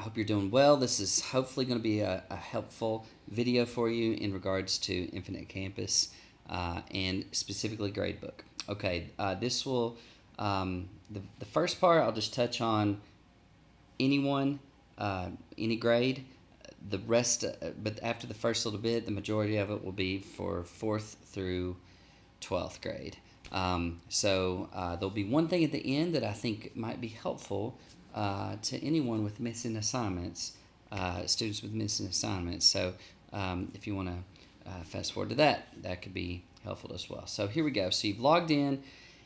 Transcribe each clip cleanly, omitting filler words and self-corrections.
hope you're doing well. This is hopefully going to be a helpful video for you in regards to Infinite Campus and specifically Gradebook. Okay, this will, the first part I'll just touch on anyone, any grade. The rest, but after the first little bit, the majority of it will be for 4th through 12th grade. There'll be one thing at the end that I think might be helpful to anyone with missing assignments, students with missing assignments. So if you want to fast forward to that, that could be helpful as well. So here we go. So you've logged in.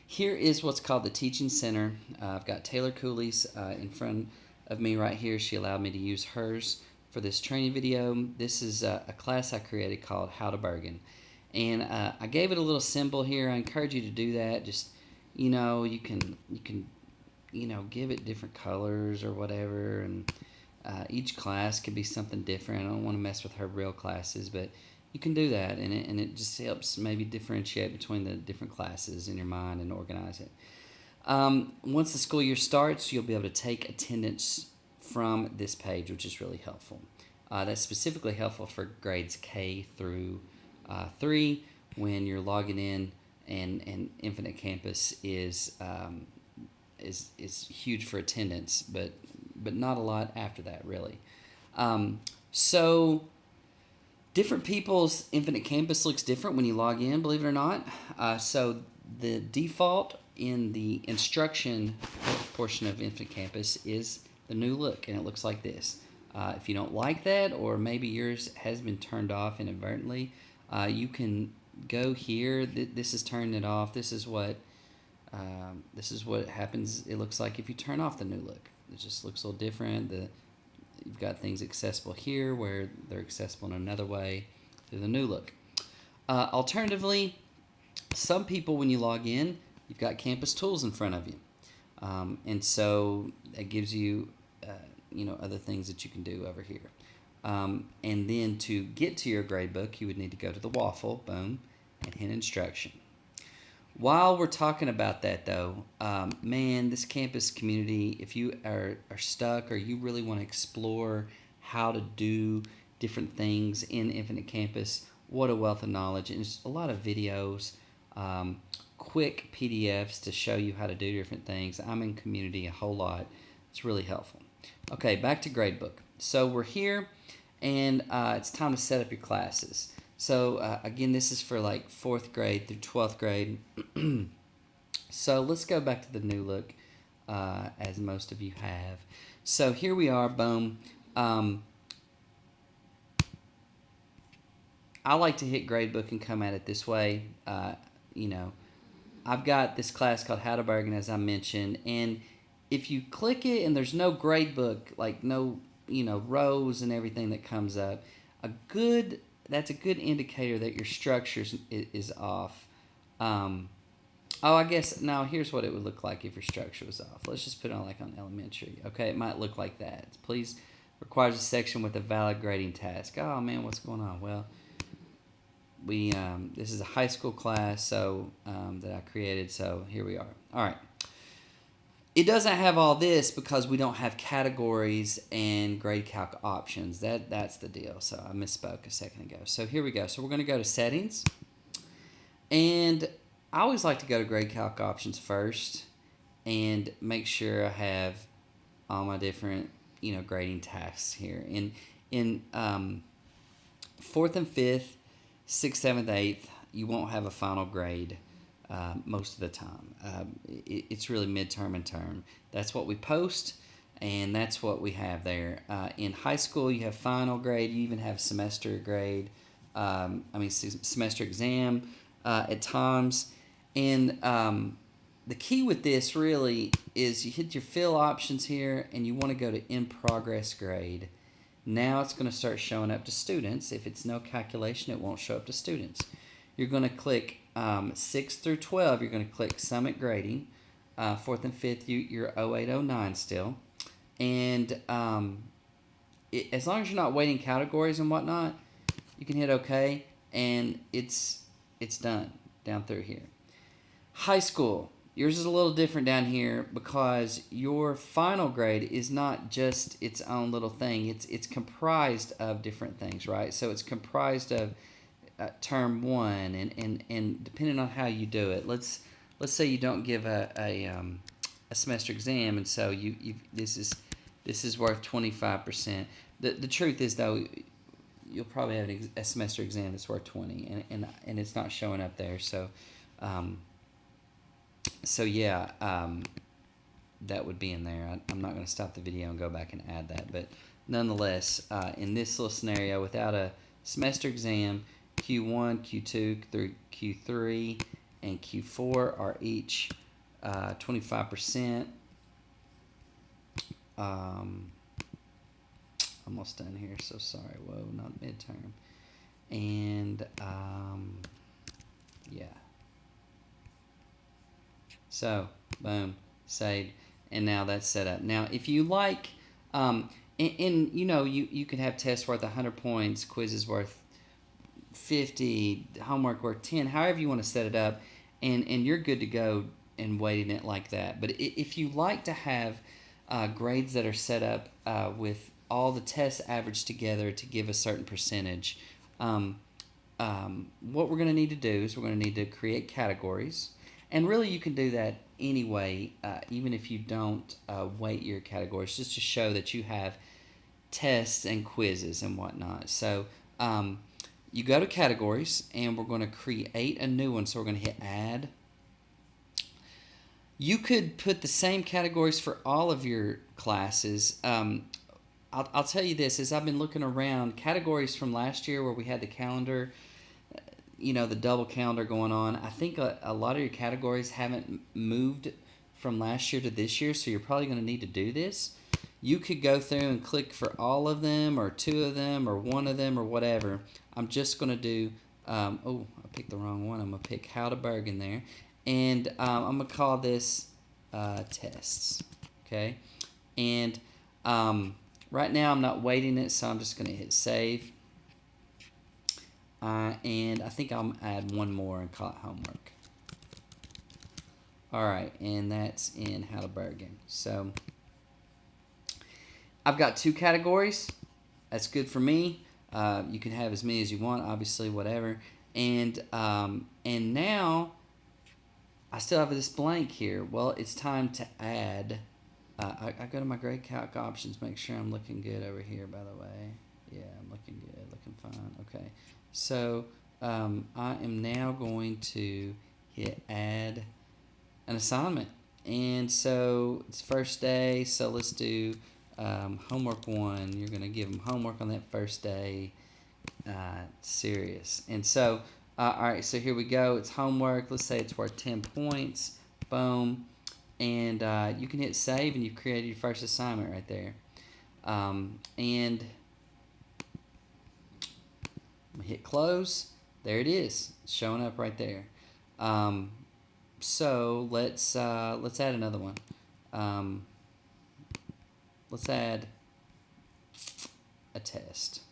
Here is what's called the Teaching Center. I've got Taylor Cooley's in front of me right here. She allowed me to use hers for this training video. This is a class I created called How to Bergen. And I gave it a little symbol here. I encourage you to do that. Just, you can give it different colors or whatever. And each class could be something different. I don't want to mess with her real classes, but you can do that. And it just helps maybe differentiate between the different classes in your mind and organize it. Once the school year starts, you'll be able to take attendance from this page, which is really helpful. That's specifically helpful for grades K through 3 when you're logging in, and Infinite Campus is huge for attendance, but not a lot after that really. So different people's Infinite Campus looks different when you log in, believe it or not. So the default in the instruction portion of Infinite Campus is the new look, and it looks like this. If you don't like that, or maybe yours has been turned off inadvertently, you can go here. This is turning it off. This is what happens. It looks like if you turn off the new look. It just looks a little different. You've got things accessible here where they're accessible in another way through the new look. Alternatively, some people, when you log in, you've got campus tools in front of you. And so it gives you, other things that you can do over here. And then to get to your gradebook, you would need to go to the waffle, boom, and hit instruction. While we're talking about that, though, this campus community, if you are stuck or you really want to explore how to do different things in Infinite Campus, what a wealth of knowledge. And there's a lot of videos, quick PDFs to show you how to do different things. I'm in community a whole lot. It's really helpful. Okay, back to Gradebook. So we're here, and it's time to set up your classes. So again, this is for like 4th grade through 12th grade. So let's go back to the new look, as most of you have. So here we are, boom. I like to hit Gradebook and come at it this way. I've got this class called How to Bergen, as I mentioned, and if you click it and there's no Gradebook, like no rows and everything that comes up, that's a good indicator that your structure is off. I guess now here's what it would look like if your structure was off. Let's just put it on like on elementary. Okay, it might look like that. Please requires a section with a valid grading task. Oh man, what's going on? Well, this is a high school class that I created, so here we are. All right. It doesn't have all this because we don't have categories and grade calc options. That's the deal. So I misspoke a second ago. So here we go. So we're going to go to settings. And I always like to go to grade calc options first and make sure I have all my different, grading tasks here. In 4th and 5th, 6th, 7th, 8th, you won't have a final grade. Most of the time. It's really midterm and term. That's what we post, and that's what we have there. In high school, you have final grade. You even have semester grade. Semester exam at times. And the key with this really is you hit your fill options here, and you want to go to in progress grade. Now it's going to start showing up to students. If it's no calculation, it won't show up to students. You're going to click 6 through 12, you're going to click Summit Grading. 4th and 5th, you're 0809 still. And as long as you're not waiting categories and whatnot, you can hit OK, and it's done down through here. High school, Yours is a little different down here because your final grade is not just its own little thing. It's comprised of different things, right? So it's comprised of term one, and depending on how you do it, let's say you don't give a semester exam, and so this is worth 25%. The truth is though, you'll probably have a semester exam that's worth 20, and it's not showing up there. So yeah, that would be in there. I'm not going to stop the video and go back and add that, but nonetheless, in this little scenario, without a semester exam, Q1, Q2 through Q3, and Q4 are each 25%. Almost done here, so sorry. Whoa, not midterm. And yeah. So, boom, saved, and now that's set up. Now, if you like, you know, you could have tests worth 100 points, quizzes worth 50, homework worth 10, however you want to set it up, and you're good to go and weighting it like that. But if you like to have grades that are set up with all the tests averaged together to give a certain percentage, what we're going to need to do is we're going to need to create categories. And really, you can do that anyway, even if you don't weight your categories, just to show that you have tests and quizzes and whatnot. So you go to categories, and we're going to create a new one. So we're going to hit add. You could put the same categories for all of your classes. I'll tell you this, as I've been looking around, categories from last year where we had the calendar, you know, the double calendar going on, I think a lot of your categories haven't moved from last year to this year, so you're probably going to need to do this. You could go through and click for all of them, or two of them, or one of them, or whatever. I'm just going to do, oh, I picked the wrong one. I'm going to pick How to Bergen there, and I'm going to call this tests, okay? And right now I'm not weighting it, so I'm just going to hit save. And I think I'll add one more and call it homework. All right, and that's in How to Bergen. So I've got two categories. That's good for me. You can have as many as you want, obviously, whatever. And now I still have this blank here. Well, it's time to add. I go to my grade calc options, make sure I'm looking good over here, by the way. Yeah, I'm looking good, looking fine. Okay. So I am now going to hit add an assignment. And so it's first day, so let's do homework 1. You're going to give them homework on that first day. Serious. And so, all right, so here we go. It's homework. Let's say it's worth 10 points. Boom. And you can hit save, and you've created your first assignment right there. And I'm gonna hit close. There it is. It's showing up right there. So let's add another one. Let's add a test.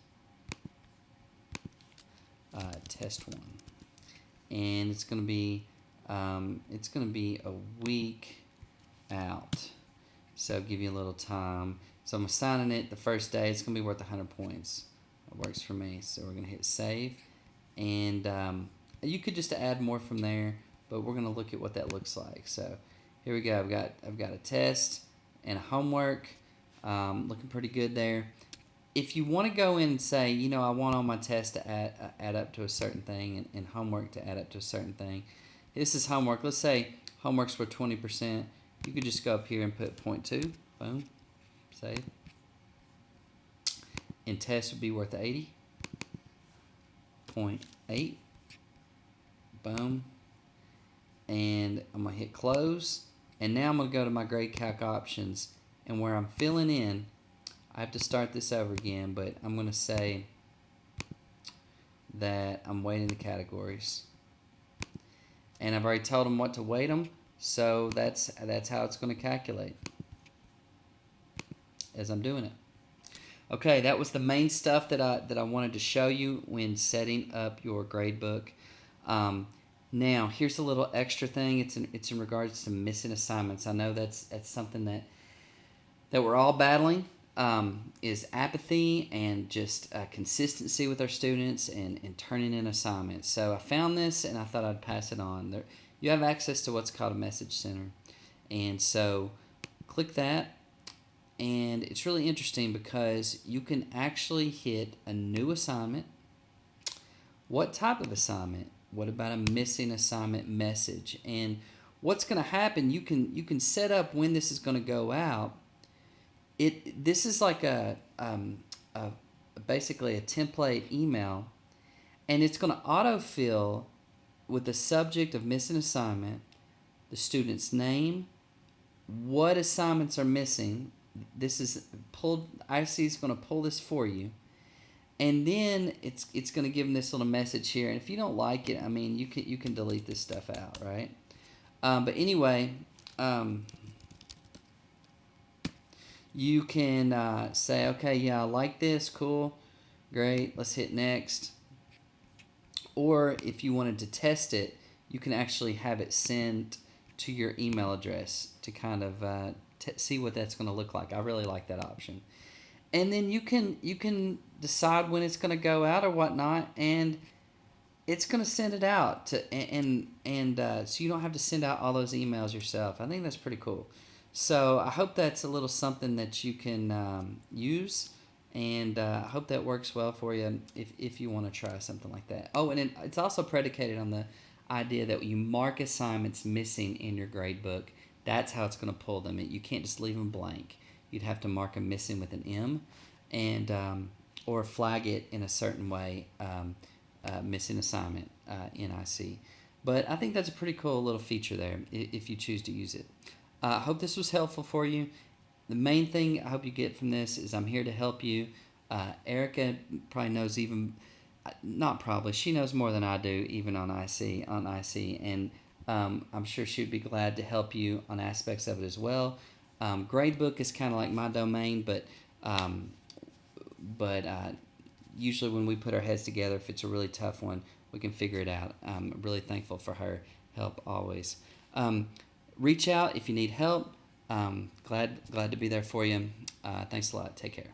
Test 1, and it's gonna be a week out. So give you a little time. So I'm assigning it the first day. It's gonna be worth 100 points. It works for me. So we're gonna hit save, and you could just add more from there, but we're gonna look at what that looks like. So here we go. I've got a test and a homework. Looking pretty good there. If you want to go in and say, you know, I want all my tests to add up to a certain thing, and homework to add up to a certain thing. This is homework. Let's say homework's for 20%. You could just go up here and put 0.2. Boom. Save. And test would be worth 80. 0.8. Boom. And I'm going to hit close. And now I'm going to go to my grade calc options. And where I'm filling in, I have to start this over again, but I'm going to say that I'm weighting the categories. And I've already told them what to weight them, so that's how it's going to calculate as I'm doing it. Okay, that was the main stuff that I wanted to show you when setting up your gradebook. Now, here's a little extra thing. It's in regards to missing assignments. I know that's something that we're all battling, is apathy and just consistency with our students and turning in assignments. So I found this and I thought I'd pass it on. You have access to what's called a message center. And so click that. And it's really interesting because you can actually hit a new assignment. What type of assignment? What about a missing assignment message? And what's going to happen, you can set up when this is going to go out. This is like a basically a template email, and it's going to autofill with the subject of missing assignment, the student's name, what assignments are missing. This is pulled. IC is going to pull this for you, and then it's going to give them this little message here. And if you don't like it, I mean, you can delete this stuff out, right? But anyway. You can say, okay, yeah, I like this, cool, great, let's hit next. Or if you wanted to test it, you can actually have it sent to your email address to kind of see what that's going to look like. I really like that option. And then you can decide when it's going to go out or whatnot, and it's going to send it out to so you don't have to send out all those emails yourself. I think that's pretty cool. So I hope that's a little something that you can use, and I hope that works well for you if you want to try something like that. Oh, and it's also predicated on the idea that you mark assignments missing in your gradebook. That's how it's going to pull them. You can't just leave them blank. You'd have to mark them missing with an M, and or flag it in a certain way, missing assignment, NIC. But I think that's a pretty cool little feature there if you choose to use it. I hope this was helpful for you. The main thing I hope you get from this is I'm here to help you. Erica probably knows not probably, she knows more than I do even on IC, and I'm sure she'd be glad to help you on aspects of it as well. Gradebook is kind of like my domain, but usually when we put our heads together, if it's a really tough one, we can figure it out. I'm really thankful for her help always. Reach out if you need help. Glad to be there for you. Thanks a lot. Take care.